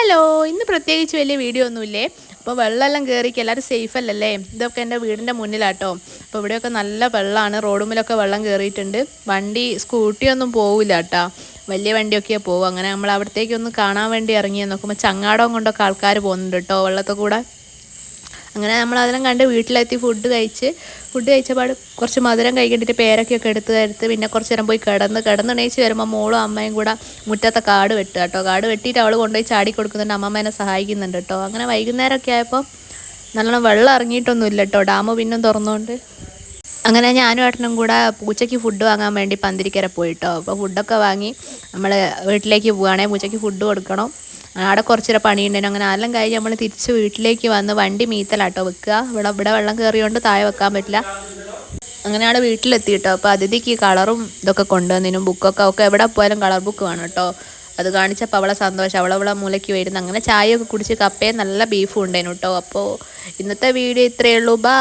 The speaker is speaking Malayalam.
ഹലോ, ഇന്ന് പ്രത്യേകിച്ച് വലിയ വീഡിയോ ഒന്നുമില്ലേ. അപ്പോൾ വെള്ളമെല്ലാം കയറിക്ക് എല്ലാവരും സേഫ് അല്ലല്ലേ. ഇതൊക്കെ എൻ്റെ വീടിൻ്റെ മുന്നിലാട്ടോ. അപ്പോൾ ഇവിടെയൊക്കെ നല്ല വെള്ളമാണ്, റോഡുമ്മിലൊക്കെ വെള്ളം കയറിയിട്ടുണ്ട്. വണ്ടി സ്കൂട്ടിയൊന്നും പോവില്ല കേട്ടോ, വലിയ വണ്ടിയൊക്കെയാണ് പോകും. അങ്ങനെ നമ്മൾ അവിടത്തേക്കൊന്ന് കാണാൻ വേണ്ടി ഇറങ്ങി നോക്കുമ്പോൾ ചങ്ങാടം കൊണ്ടൊക്കെ ആൾക്കാർ പോകുന്നുണ്ട് കേട്ടോ വെള്ളത്തിൽ കൂടെ. അങ്ങനെ നമ്മൾ അതെല്ലാം കണ്ട് വീട്ടിലെത്തി ഫുഡ് കഴിച്ചപാട് കുറച്ച് മധുരം കഴിക്കേണ്ടിയിട്ട് പേരൊക്കെയൊക്കെ എടുത്ത് പിന്നെ കുറച്ച് നേരം പോയി കിടന്നെണീച്ച് വരുമ്പോൾ മോളും അമ്മയും കൂടെ മുറ്റത്തെ കാട് വെട്ടുക കേട്ടോ. കാട് വെട്ടിയിട്ട് അവൾ കൊണ്ടുപോയി ചാടി കൊടുക്കുന്നുണ്ട്, അമ്മമ്മ എന്നെ സഹായിക്കുന്നുണ്ട് കേട്ടോ. അങ്ങനെ വൈകുന്നേരമൊക്കെ ആയപ്പോൾ നല്ലോണം വെള്ളം ഇറങ്ങിയിട്ടൊന്നുമില്ല കേട്ടോ, ഡാം പിന്നെ തുറന്നുകൊണ്ട്. അങ്ങനെ ഞാനും ഏട്ടനും കൂടെ പൂച്ചയ്ക്ക് ഫുഡ് വാങ്ങാൻ വേണ്ടി പന്തിരിക്കര പോയിട്ടോ. അപ്പോൾ ഫുഡൊക്കെ വാങ്ങി നമ്മൾ വീട്ടിലേക്ക് പോവുകയാണെങ്കിൽ പൂച്ചയ്ക്ക് ഫുഡ് കൊടുക്കണം. അവിടെ കുറച്ചേരം പണിയുണ്ടായിരുന്നു. അങ്ങനെ അതെല്ലാം കഴിഞ്ഞ് നമ്മൾ തിരിച്ച് വീട്ടിലേക്ക് വന്ന് വണ്ടി മീത്തലാട്ടോ വെക്കുക. ഇവിടെ വെള്ളം കയറിയോണ്ട് താഴെ വെക്കാൻ പറ്റില്ല. അങ്ങനെ അവിടെ വീട്ടിലെത്തിയിട്ടോ. അപ്പോൾ അതിഥിക്ക് കളറും ഇതൊക്കെ കൊണ്ടുവന്നതിനും ബുക്കൊക്കെ എവിടെ പോയാലും കളർ ബുക്ക് വേണം കേട്ടോ. അത് കാണിച്ചപ്പോൾ അവളെ സന്തോഷം, അവളെ മൂലയ്ക്ക് വരുന്നു. അങ്ങനെ ചായയൊക്കെ കുടിച്ച് കപ്പയും നല്ല ബീഫും ഉണ്ടായിരുന്നു കേട്ടോ. അപ്പോൾ ഇന്നത്തെ വീഡിയോ ഇത്രയേ ഉള്ളൂ. ബൈ.